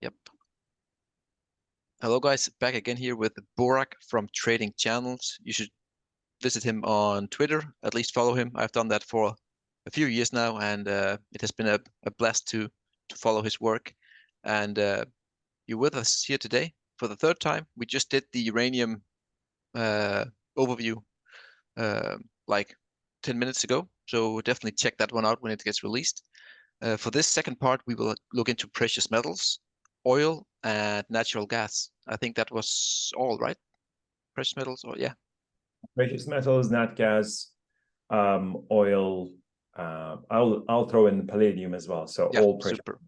Yep. Hello guys, back again here with Burak from Trading Channels. You should visit him on Twitter, at least follow him. I've done that for a few years now, and it has been a blast to follow his work. And you're with us here today for the third time. We just did the uranium overview like 10 minutes ago, so definitely check that one out when it gets released. For this second part, we will look into precious metals, oil, and natural gas. I think that was all, right? Precious metals, or yeah. Precious metals, nat gas, oil. I'll throw in palladium as well. So Yeah, all precious. super.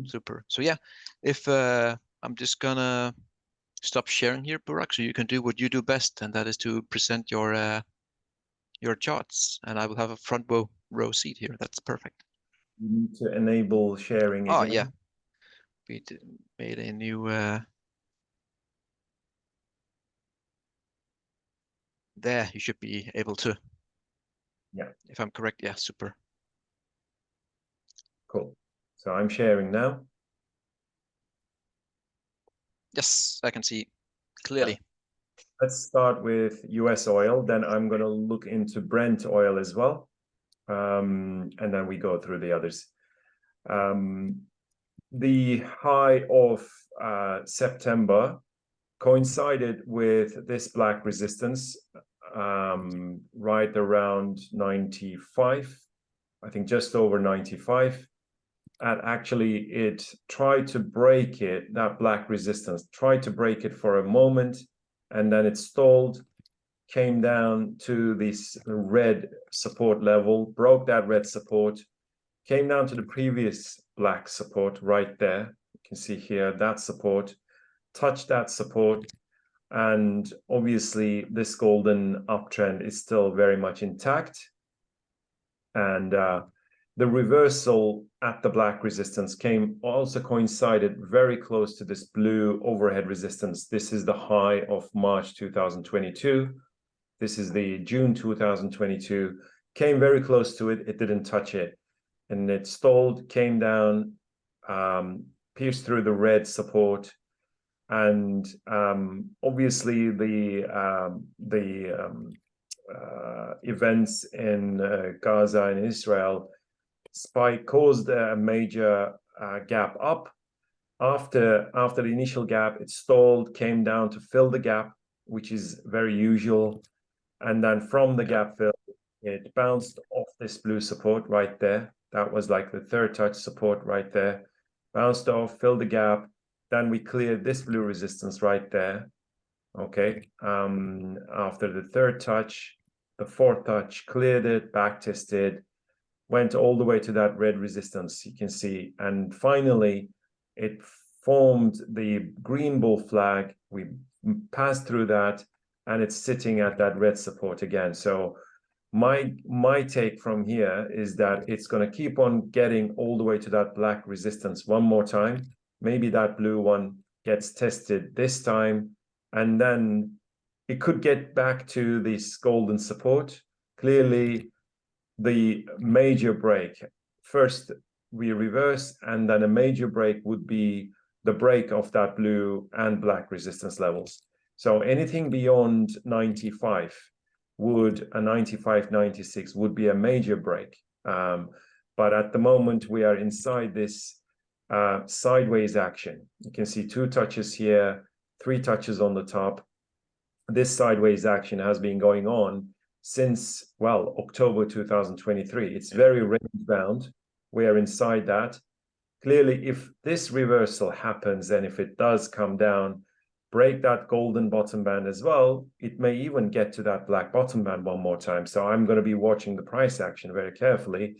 Super. So yeah, if I'm just gonna stop sharing here, Burak, so you can do what you do best, and that is to present your charts, and I will have a front row seat here. That's perfect. You need to enable sharing Oh again. yeah, we made a new there. You should be able to. Yeah. If I'm correct, yeah, super. Cool. So I'm sharing now. Yes, I can see clearly. Yeah. Let's start with US oil. Then I'm going to look into Brent oil as well. And then we go through the others. The high of September coincided with this black resistance right around 95, I think just over 95. And actually it tried to break it, that black resistance, tried to break it for a moment, and then it stalled, came down to this red support level, broke that red support, came down to the previous black support right there. You can see here that support, touched that support, and obviously this golden uptrend is still very much intact. And the reversal at the black resistance came also coincided very close to this blue overhead resistance. This is the high of March 2022. This is the June 2022. Came very close to it. It didn't touch it. And it stalled, came down, pierced through the red support. And obviously the events in Gaza and Israel caused a major gap up. After the initial gap, it stalled, came down to fill the gap, which is very usual. And then from the gap fill, it bounced off this blue support right there. That was like the third touch support right there. Bounced off, filled the gap. Then we cleared this blue resistance right there. Okay. After the third touch, the fourth touch, cleared it, back tested, went all the way to that red resistance, you can see. And finally, it formed the green bull flag. We passed through that, and it's sitting at that red support again. So my take from here is that it's going to keep on getting all the way to that black resistance one more time. Maybe that blue one gets tested this time, and then it could get back to this golden support. Clearly, the major break, first we reverse, and then a major break would be the break of that blue and black resistance levels. So anything beyond 95 would, a 95, 96 would be a major break. But at the moment we are inside this sideways action. You can see 2 touches here, 3 touches on the top. This sideways action has been going on since, well, October 2023. It's very range bound. We are inside that. Clearly, if this reversal happens, and if it does come down, break that golden bottom band as well, it may even get to that black bottom band one more time. So I'm going to be watching the price action very carefully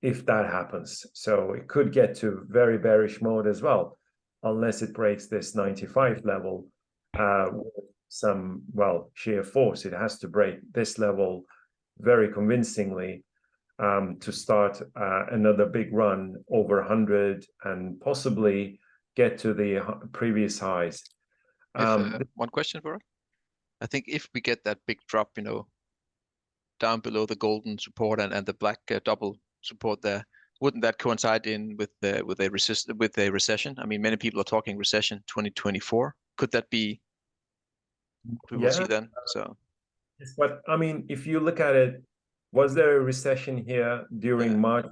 if that happens. So it could get to very bearish mode as well, unless it breaks this 95 level with some, well, sheer force. It has to break this level very convincingly to start another big run over 100 and possibly get to the previous highs. One question, Burak. I think if we get that big drop, down below the golden support and the black double support there, Wouldn't that coincide in with a recession? I mean, many people are talking recession 2024. Could that be what we will see Yeah, then? So but I mean, if you look at it, was there a recession here during yeah, March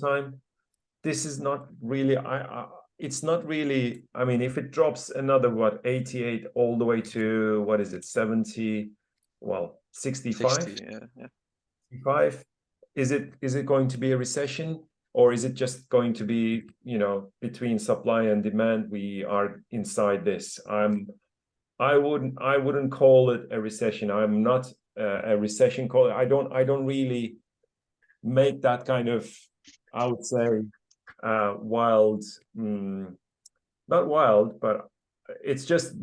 time? This is not really, it's not really, I mean, if it drops another, what, 88 all the way to, what is it, 70, well, 65? 60. Yeah, yeah. 65? Is it going to be a recession, or is it just going to be, between supply and demand, we are inside this? I wouldn't call it a recession. I'm not a recession caller. I don't really make that kind of, I would say, wild, not wild, but it's just,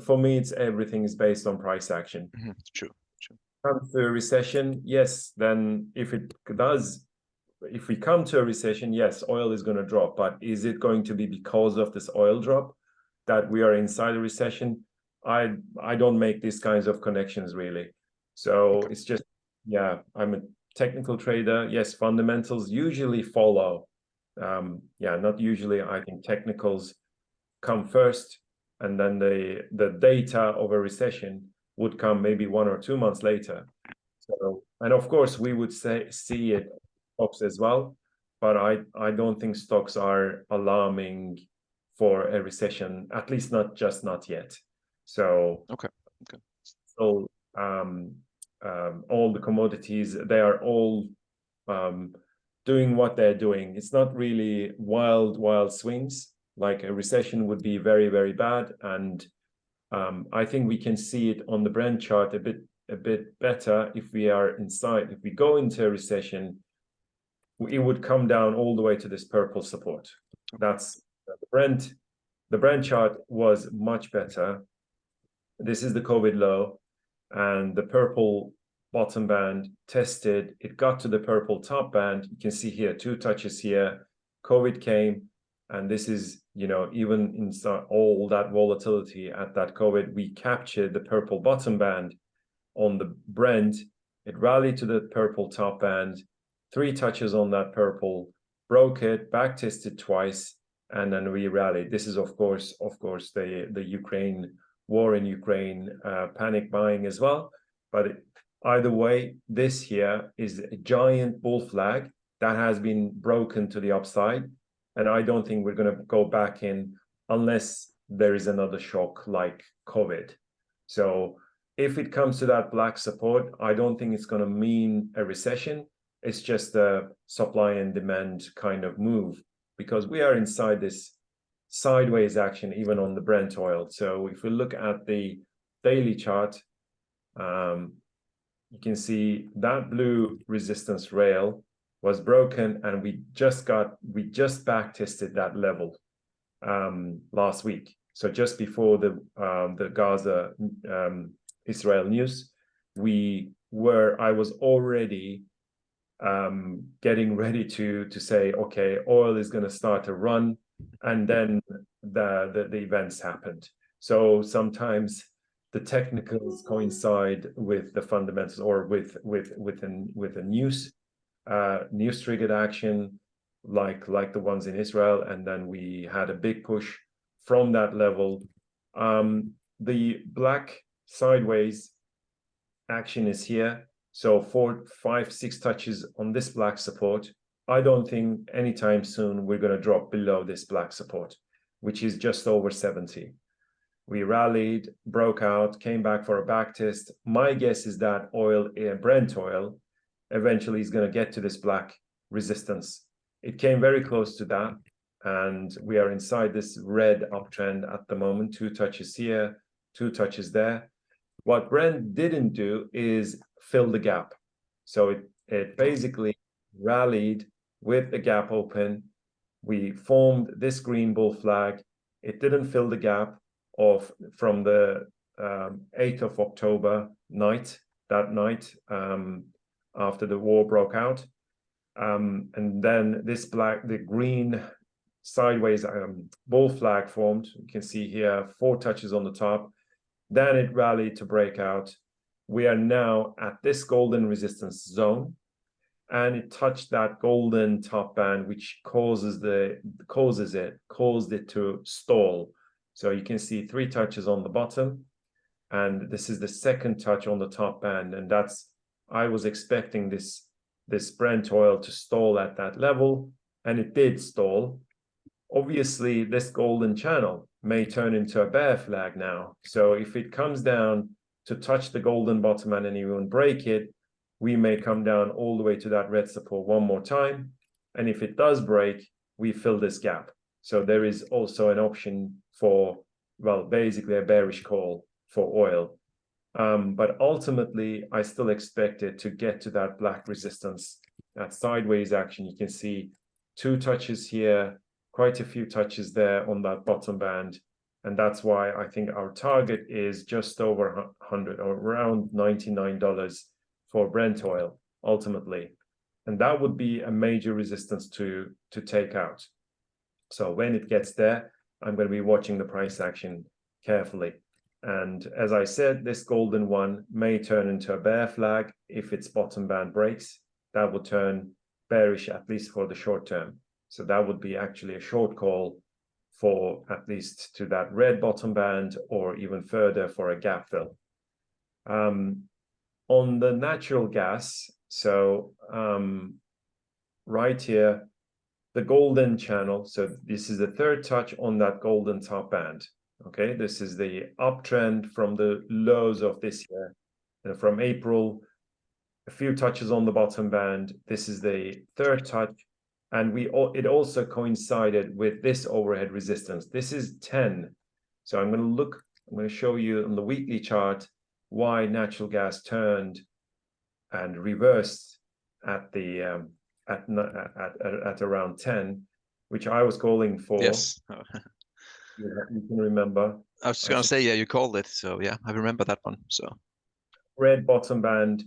for me, it's everything is based on price action. True, true. Comes to a recession, yes, then if we come to a recession, yes, oil is going to drop, but is it going to be because of this oil drop that we are inside a recession? I don't make these kinds of connections really. So Okay. it's just, yeah, I'm a technical trader. Yes, fundamentals usually follow. Not usually. I think technicals come first, and then the data of a recession would come maybe 1 or 2 months later. So, and of course, we would see it stocks as well, but I don't think stocks are alarming for a recession, at least not yet. So, Okay. Okay. so all the commodities, they are all doing what they're doing. It's not really wild swings. Like a recession would be very, very bad, and I think we can see it on the Brent chart a bit better if we are inside. If we go into a recession, it would come down all the way to this purple support. That's the Brent. The Brent chart was much better. This is the COVID low, and the purple bottom band tested. It got to the purple top band. You can see here 2 touches here. COVID came, and this is, even in all that volatility at that COVID, we captured the purple bottom band on the Brent. It rallied to the purple top band, 3 touches on that purple, broke it, back tested twice, and then we rallied. This is of course the Ukraine war in Ukraine, panic buying as well. But either way, this here is a giant bull flag that has been broken to the upside, and I don't think we're going to go back in unless there is another shock like COVID. So if it comes to that black support, I don't think it's going to mean a recession. It's just a supply and demand kind of move, because we are inside this sideways action even on the Brent oil. So if we look at the daily chart, you can see that blue resistance rail was broken, and we just back tested that level last week. So just before the Gaza Israel news, I was already getting ready to say, okay, oil is going to start to run, and then the events happened. So sometimes the technicals coincide with the fundamentals, or with a news triggered action, like the ones in Israel, and then we had a big push from that level. The black sideways action is here. So 4, 5, 6 touches on this black support. I don't think anytime soon we're going to drop below this black support, which is just over 70. We rallied, broke out, came back for a back test. My guess is that Brent oil, eventually is going to get to this black resistance. It came very close to that, and we are inside this red uptrend at the moment. 2 touches here, 2 touches there. What Brent didn't do is fill the gap. So it basically rallied with the gap open. We formed this green bull flag. It didn't fill the gap from the 8th of October night, after the war broke out. And then the green sideways bull flag formed. You can see here 4 touches on the top. Then it rallied to break out. We are now at this golden resistance zone, and it touched that golden top band, which caused it to stall. So you can see 3 touches on the bottom, and this is the second touch on the top band, and I was expecting this Brent oil to stall at that level, and it did stall. Obviously, this golden channel may turn into a bear flag now. So if it comes down to touch the golden bottom band and even break it, we may come down all the way to that red support one more time. And if it does break, we fill this gap. So there is also an option for, well, basically a bearish call for oil. But ultimately, I still expect it to get to that black resistance, that sideways action. You can see 2 touches here, quite a few touches there on that bottom band. And that's why I think our target is just over 100 or around $99 for Brent oil, ultimately. And that would be a major resistance to take out. So when it gets there, I'm going to be watching the price action carefully. And as I said, this golden one may turn into a bear flag if its bottom band breaks. That will turn bearish, at least for the short term. So that would be actually a short call for at least to that red bottom band, or even further for a gap fill. On the natural gas, so right here, the golden channel. So this is the 3rd touch on that golden top band. Okay, this is the uptrend from the lows of this year, from April. A few touches on the bottom band. This is the 3rd touch, and it also coincided with this overhead resistance. This is 10. So I'm going to show you on the weekly chart why natural gas turned and reversed at the at around 10, which I was calling for. Yes. You can remember. I was just going to say, yeah, you called it. So yeah, I remember that one. So red bottom band,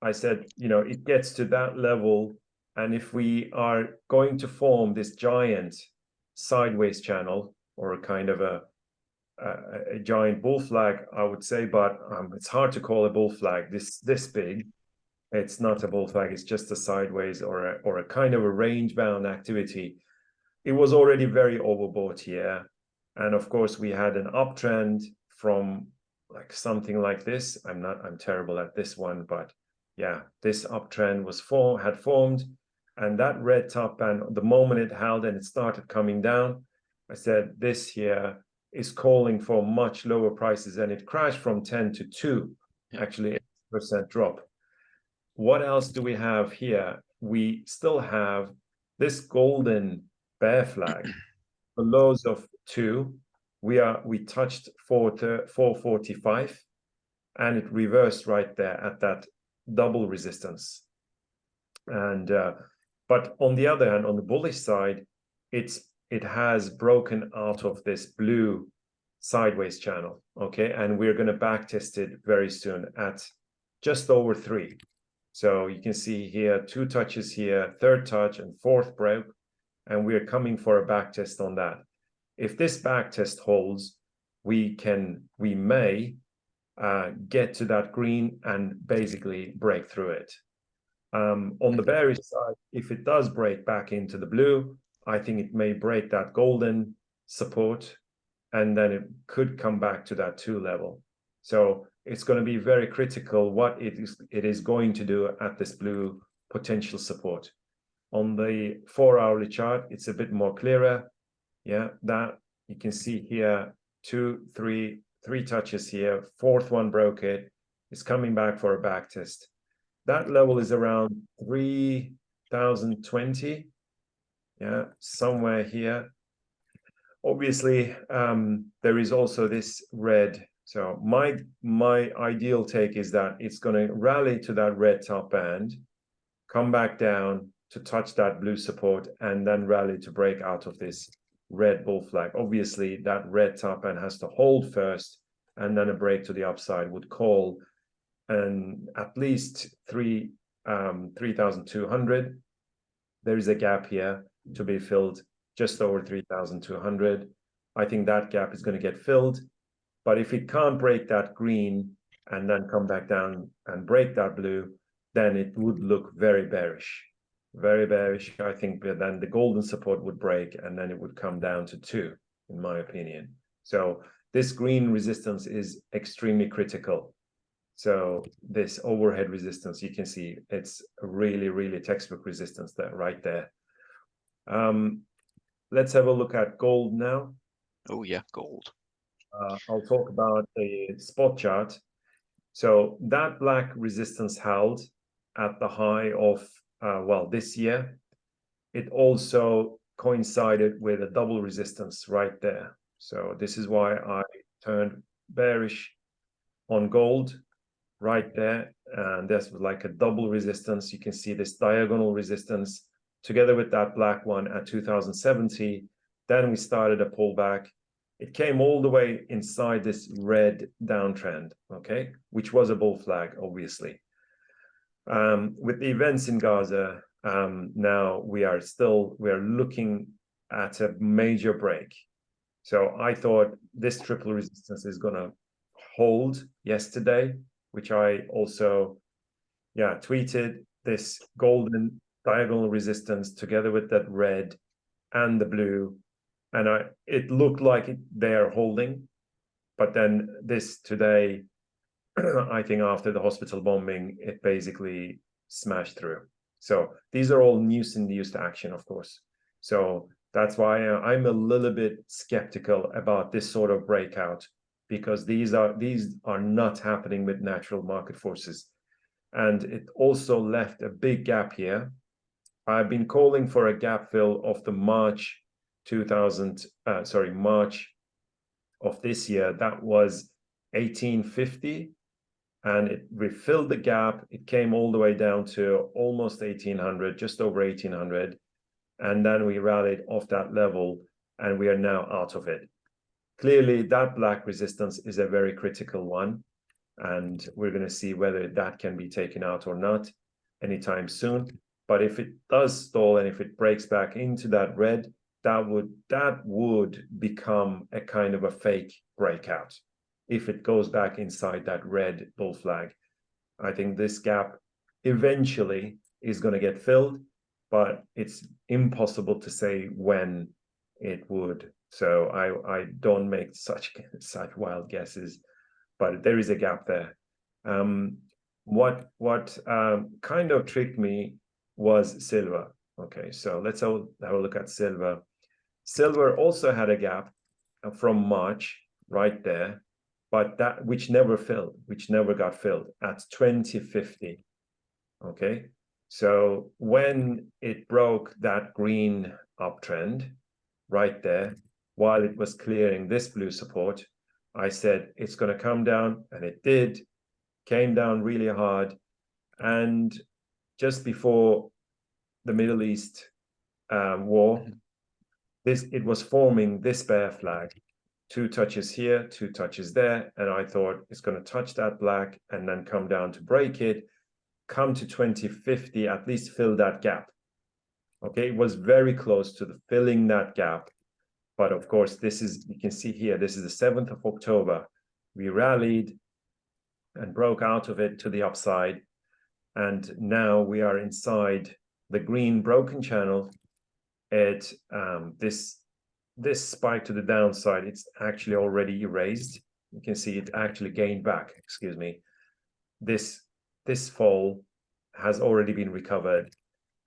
I said, it gets to that level. And if we are going to form this giant sideways channel, or a kind of a giant bull flag, I would say, but it's hard to call a bull flag this big. It's not a bull flag, it's just a sideways or a kind of a range bound activity. It was already very overbought here. And of course, we had an uptrend from like something like this. I'm terrible at this one, but yeah, this uptrend had formed, and that red top band, the moment it held and it started coming down, I said this here is calling for much lower prices, and it crashed from 10 to 2, actually 8% drop. What else do we have here? We still have this golden bear flag, the lows of 2. We touched 445, and it reversed right there at that double resistance. And but on the other hand, on the bullish side, it has broken out of this blue sideways channel. Okay, and we're going to back test it very soon at just over 3. So you can see here 2 touches here, 3rd touch, and 4th broke, and we're coming for a back test on that. If this back test holds, we may get to that green and basically break through it. On the bearish side, if it does break back into the blue, I think it may break that golden support, and then it could come back to that 2 level. So it's going to be very critical what it is going to do at this blue potential support. On the 4-hourly chart, it's a bit more clearer. Yeah, that you can see here, 2, 3 touches here. 4th one broke it. It's coming back for a back test. That level is around 3,020. Yeah, somewhere here. Obviously, there is also this red. So my ideal take is that it's going to rally to that red top band, come back down to touch that blue support, and then rally to break out of this red bull flag. Obviously, that red top band has to hold first, and then a break to the upside would call and at least 3,200. There is a gap here to be filled just over 3,200. I think that gap is going to get filled. But if it can't break that green and then come back down and break that blue, then it would look very bearish. Very bearish. I think that then the golden support would break and then it would come down to 2, in my opinion. So this green resistance is extremely critical. So this overhead resistance, you can see it's a really, really textbook resistance there, right there. Let's have a look at gold now. Oh yeah, gold. I'll talk about a spot chart. So that black resistance held at the high of, well, this year. It also coincided with a double resistance right there. So this is why I turned bearish on gold right there. And this was like a double resistance. You can see this diagonal resistance together with that black one at 2070. Then we started a pullback. It came all the way inside this red downtrend, okay, which was a bull flag, obviously. With the events in Gaza, now we are looking at a major break. So I thought this triple resistance is going to hold yesterday, which I also, tweeted this golden diagonal resistance together with that red and the blue. And it looked like they are holding. But then this today, I think after the hospital bombing, it basically smashed through. So these are all news-induced action, of course. So that's why I'm a little bit skeptical about this sort of breakout, because these are not happening with natural market forces. And it also left a big gap here. I've been calling for a gap fill of the March of this year. That was 1850. And it refilled the gap. It came all the way down to almost 1800, just over 1800. And then we rallied off that level and we are now out of it. Clearly, that black resistance is a very critical one. And we're going to see whether that can be taken out or not anytime soon. But if it does stall and if it breaks back into that red, that would become a kind of a fake breakout. If it goes back inside that red bull flag, I think this gap eventually is going to get filled, but it's impossible to say when it would. So I don't make such wild guesses, but there is a gap there. What kind of tricked me was silver. Okay, so let's have a look at silver. Silver also had a gap from March right there, but that which never got filled at 2050. Okay, so when it broke that green uptrend right there, while it was clearing this blue support, I said it's going to come down, and it did. Came down really hard, and just before the Middle East war, it was forming this bear flag. 2 touches here, 2 touches there, and I thought it's going to touch that black and then come down to break it, come to 2050, at least fill that gap. Okay, it was very close to filling that gap. But of course, you can see here, this is the 7th of October. We rallied and broke out of it to the upside. And now we are inside the green broken channel. This spike to the downside, it's actually already erased. You can see it actually gained back, excuse me. This fall has already been recovered,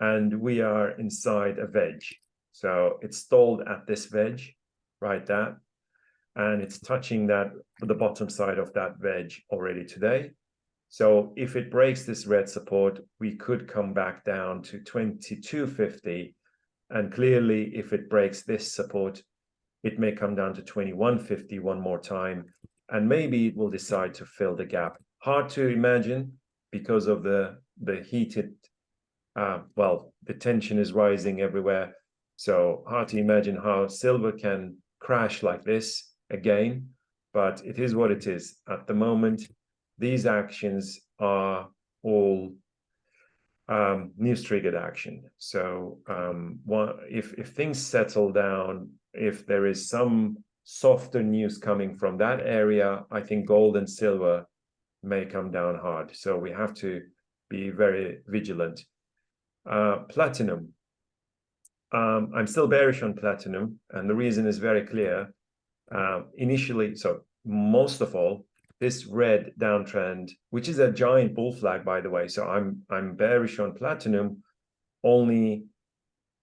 and we are inside a wedge. So it's stalled at this wedge, right there, and it's touching the bottom side of that wedge already today. So if it breaks this red support, we could come back down to 2250. And clearly, if it breaks this support, it may come down to 2150 one more time. And maybe it will decide to fill the gap. Hard to imagine because of the heated, the tension is rising everywhere. So hard to imagine how silver can crash like this again. But it is what it is. At the moment, these actions are all news triggered action. So if things settle down, if there is some softer news coming from that area, I think gold and silver may come down hard. So we have to be very vigilant. Platinum. I'm still bearish on platinum, and the reason is very clear. Initially, so most of all, this red downtrend, which is a giant bull flag, by the way. So I'm bearish on platinum only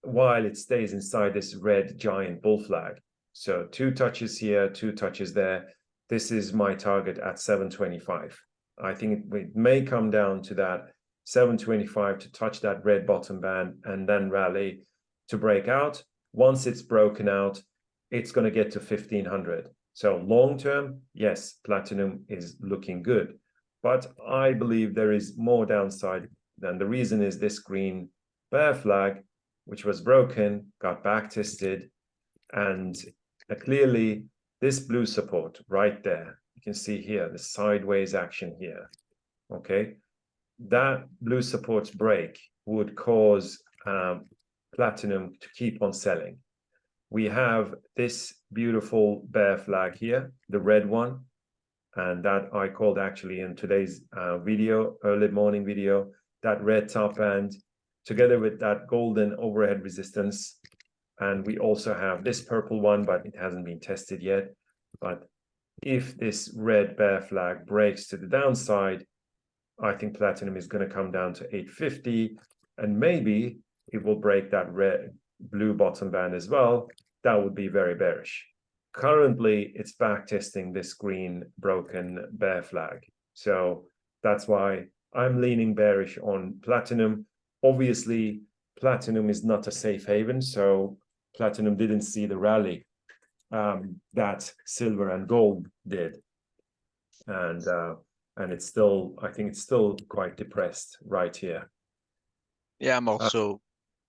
while it stays inside this red giant bull flag. So 2 touches here, 2 touches there. This is my target at 725. I think it may come down to that 725 to touch that red bottom band and then rally to break out. Once it's broken out, it's going to get to 1500. So long term, yes, platinum is looking good. But I believe there is more downside. And the reason is this green bear flag, which was broken, got back tested, and clearly this blue support right there, you can see here the sideways action here. Okay, that blue support's break would cause platinum to keep on selling. We have this beautiful bear flag here, the red one, and that I called actually in today's video, early morning video, that red top band together with that golden overhead resistance. And we also have this purple one, but it hasn't been tested yet. But if this red bear flag breaks to the downside, I think platinum is going to come down to 850, and maybe it will break that red blue bottom band as well. That would be very bearish. Currently, it's back testing this green broken bear flag. So that's why I'm leaning bearish on platinum. Obviously, platinum is not a safe haven, so platinum didn't see the rally that silver and gold did, and it's still, I think it's still quite depressed right here. Yeah, I'm also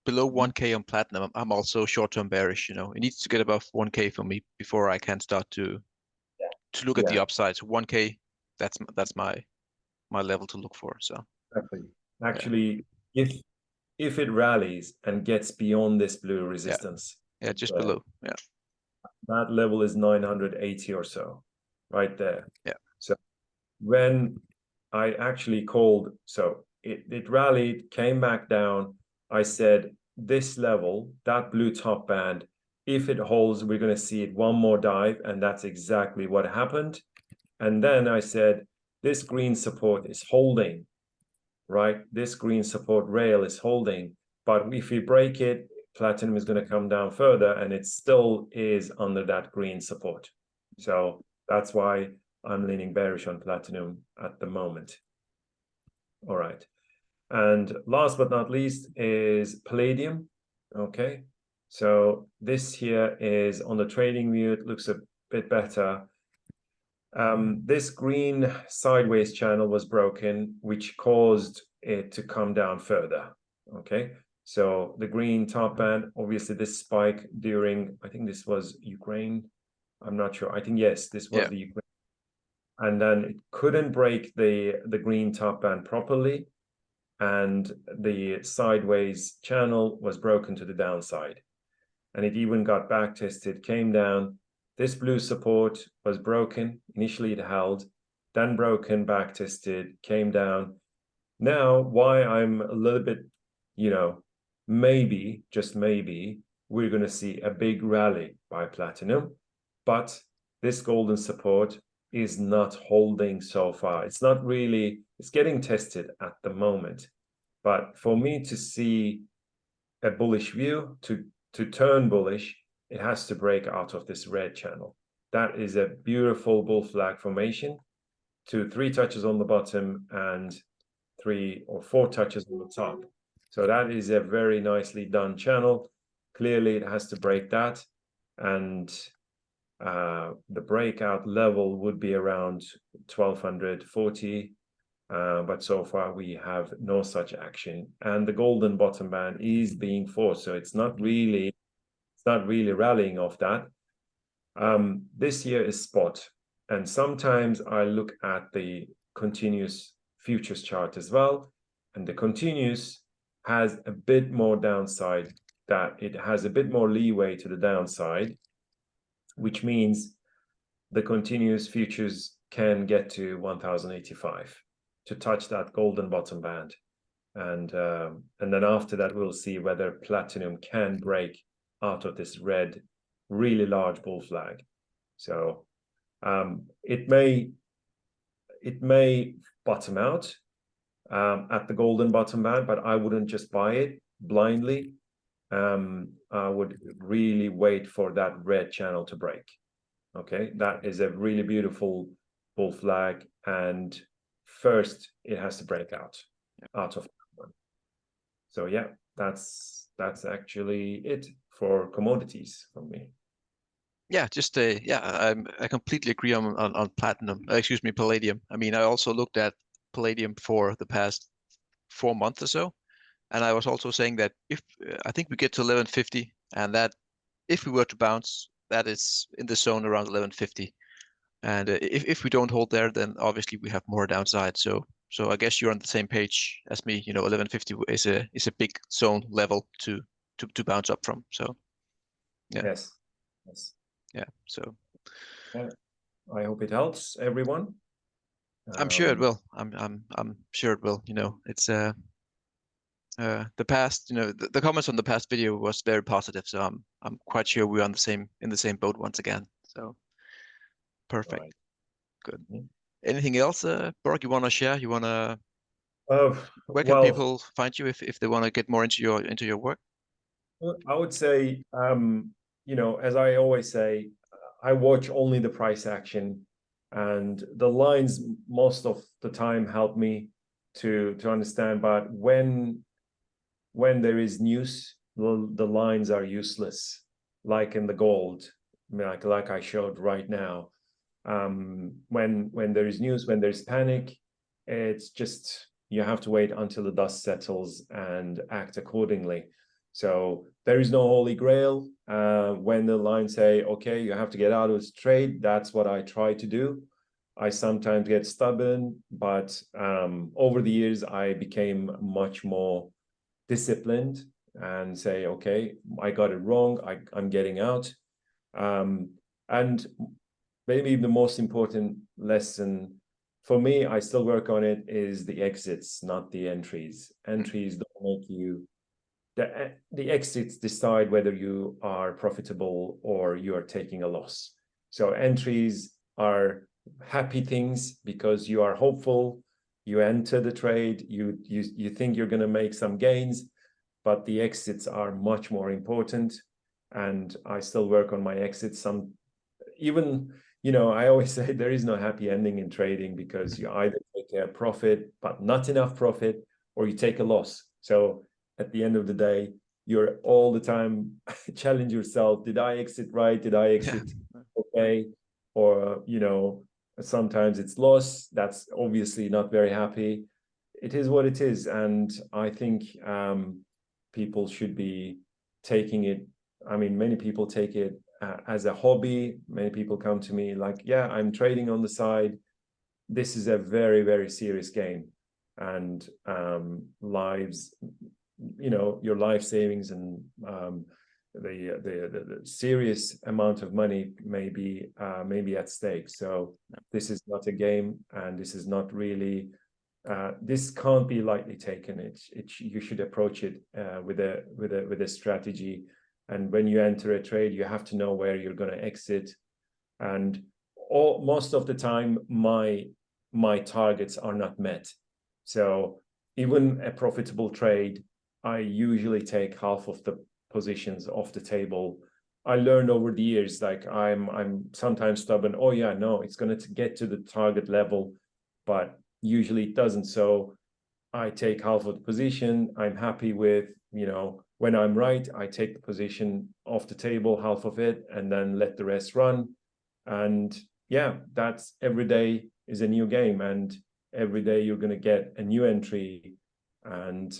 below 1K on platinum. I'm also short-term bearish. You know, it needs to get above 1K for me before I can start to look at the upside. So 1K, that's my level to look for. So actually, if it rallies and gets beyond this blue resistance, yeah, just below, yeah, that level is 980 or so, right there. Yeah. So when I actually called, so it rallied, came back down. I said this level, that blue top band, if it holds, we're going to see it one more dive, and that's exactly what happened. And then I said this green support is holding, right? This green support rail is holding, but if we break it, platinum is going to come down further, and it still is under that green support. So that's why I'm leaning bearish on platinum at the moment. All right. And last but not least is palladium. Okay. So this here is on the trading view. It looks a bit better. This green sideways channel was broken, which caused it to come down further. Okay. So the green top band, obviously this spike during, I think this was Ukraine. I'm not sure. I think, yes, this was the Ukraine. And then it couldn't break the green top band properly. And the sideways channel was broken to the downside. And it even got back tested, came down. This blue support was broken. Initially it held, then broken, back tested, came down. Now, why I'm a little bit, you know, maybe, just maybe, we're going to see a big rally by platinum. But this golden support is not holding so far. It's not really, it's getting tested at the moment. But for me to see a bullish view, to turn bullish, it has to break out of this red channel. That is a beautiful bull flag formation. 2, 3 touches on the bottom and 3 or 4 touches on the top. So that is a very nicely done channel. Clearly, it has to break that. And the breakout level would be around 1240. But so far we have no such action, and the golden bottom band is being forced, so it's not really rallying off that. This here is spot, and sometimes I look at the continuous futures chart as well, and the continuous has a bit more downside, that it has a bit more leeway to the downside, which means the continuous futures can get to 1085. to touch that golden bottom band. And then after that, we'll see whether Platinum can break out of this red, really large bull flag. So it may bottom out at the golden bottom band, but I wouldn't just buy it blindly. I would really wait for that red channel to break. Okay, that is a really beautiful bull flag, and first it has to break out of that one. So yeah, that's actually it for commodities from me. Yeah, just I completely agree on platinum. Excuse me, palladium. I mean, I also looked at palladium for the past 4 months or so, and I was also saying that if I think we get to 1150, and that if we were to bounce, that is in the zone around 1150. And if we don't hold there, then obviously we have more downside. So I guess you're on the same page as me. 1150 is a big zone level to bounce up from. So yeah, Yes. yeah. So Yeah. I hope it helps everyone. I'm sure it will. I'm sure it will. It's the past. The comments on the past video was very positive. So I'm quite sure we're on in the same boat once again. So perfect. Right. Good. Anything else, Burak, you want to share? Where can Well, people find you if they want to get more into your work? I would say, as I always say, I watch only the price action, and the lines most of the time help me to understand. But when there is news, the lines are useless, like in the gold, like I showed right now. When there is news, when there's panic, it's just you have to wait until the dust settles and act accordingly. So there is no holy grail. When the lines say, okay, you have to get out of this trade, that's what I try to do. I sometimes get stubborn, but over the years, I became much more disciplined and say, okay, I got it wrong. I'm getting out. And maybe the most important lesson for me, I still work on it, is the exits, not the entries. Entries don't make you, the exits decide whether you are profitable or you are taking a loss. So entries are happy things because you are hopeful, you enter the trade, you think you're going to make some gains, but the exits are much more important. And I still work on my exits. Even, I always say there is no happy ending in trading, because you either take a profit, but not enough profit, or you take a loss. So at the end of the day, you're all the time challenge yourself. Did I exit right? Did I exit okay? Or, sometimes it's loss. That's obviously not very happy. It is what it is. And I think people should be taking it. I mean, many people take it as a hobby. Many people come to me like, yeah, I'm trading on the side. This is a very, very serious game. And lives, your life savings and the serious amount of money may be at stake. So this is not a game, and this is not really this can't be lightly taken. You should approach it with a strategy. And when you enter a trade, you have to know where you're going to exit. And most of the time, my targets are not met. So even a profitable trade, I usually take half of the positions off the table. I learned over the years, like I'm sometimes stubborn. Oh yeah, no, it's going to get to the target level, but usually it doesn't. So I take half of the position. I'm happy with, when I'm right, I take the position off the table, half of it, and then let the rest run. And yeah, that's every day is a new game. And every day you're going to get a new entry and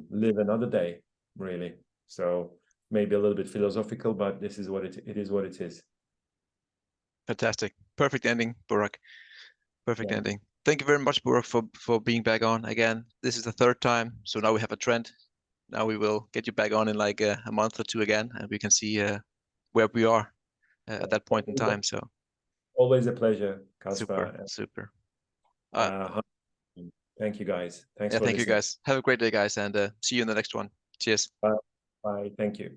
live another day, really. So maybe a little bit philosophical, but this is what it is what it is. Fantastic. Perfect ending, Burak. Perfect ending. Thank you very much, Burak, for being back on again. This is the third time, so now we have a trend. Now we will get you back on in like a month or two again, and we can see where we are at that point in time. So Always a pleasure, super, Caspar. super. Uh, Thank you, guys. Thanks Yeah, for thank you listening. guys. Have a great day, guys, and see you in the next one. Cheers. Bye. Bye. Thank you.